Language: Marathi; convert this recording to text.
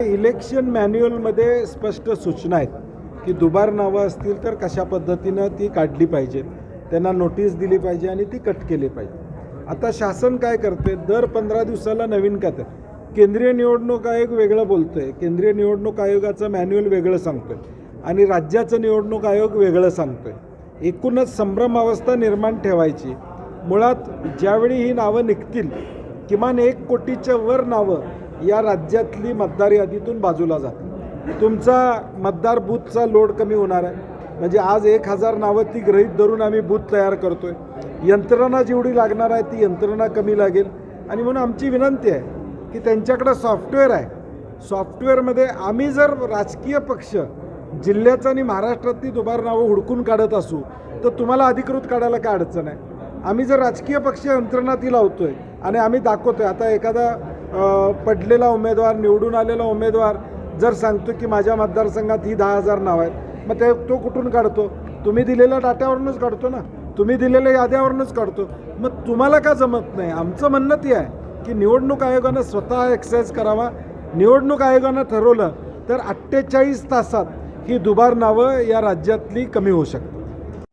इलेक्शन मॅन्युअलमध्ये स्पष्ट सूचना आहेत की दुबार नावं असतील तर कशा पद्धतीनं ती काढली पाहिजे, त्यांना नोटीस दिली पाहिजे आणि ती कट केली पाहिजे। आता शासन काय करते, दर 15 दिवसाला नवीन काय केंद्रीय निवडणूक आयोग वेगळं बोलतोय, केंद्रीय निवडणूक आयोगाचं मॅन्युअल वेगळं सांगतोय आणि राज्याचं निवडणूक आयोग वेगळं सांगतोय। एकूणच संभ्रम अवस्था निर्माण ठेवायची। मुळात ज्यावेळी ही नावं निघतील, किमान 1 कोटीच्या वर नावं या राज्यातली मतदार यादीतून बाजूला जातात। तुमचा मतदार बूथचा लोड कमी होणार आहे। म्हणजे आज 1000 नावं ती गृहीत धरून आम्ही बूथ तयार करतोय। यंत्रणा जेवढी लागणार आहे ती यंत्रणा कमी लागेल आणि म्हणून आमची विनंती आहे की त्यांच्याकडे सॉफ्टवेअर आहे, सॉफ्टवेअरमध्ये आम्ही जर राजकीय पक्ष जिल्ह्याचं आणि महाराष्ट्रातली दुबार नावं हुडकून काढत असू तर तुम्हाला अधिकृत काढायला काय अडचण आहे। आम्ही जर राजकीय पक्ष यंत्रणा ती लावतोय आणि आम्ही दाखवतोय, आता एखादा पडलेला उमेदवार, निवडून आलेला उमेदवार जर सांगतो की माझ्या मतदारसंघात ही 10,000 नावं आहेत, मग तो कुठून काढतो? तुम्ही दिलेल्या डाट्यावरूनच काढतो ना, तुम्ही दिलेल्या याद्यावरूनच काढतो। मग तुम्हाला का जमत नाही? आमचं म्हणणं ते आहे की निवडणूक आयोगानं स्वतः एक्सरसाइज करावा। निवडणूक आयोगानं ठरवलं तर 48 तासात ही दुबार नावं या राज्यातली कमी होऊ शकतात।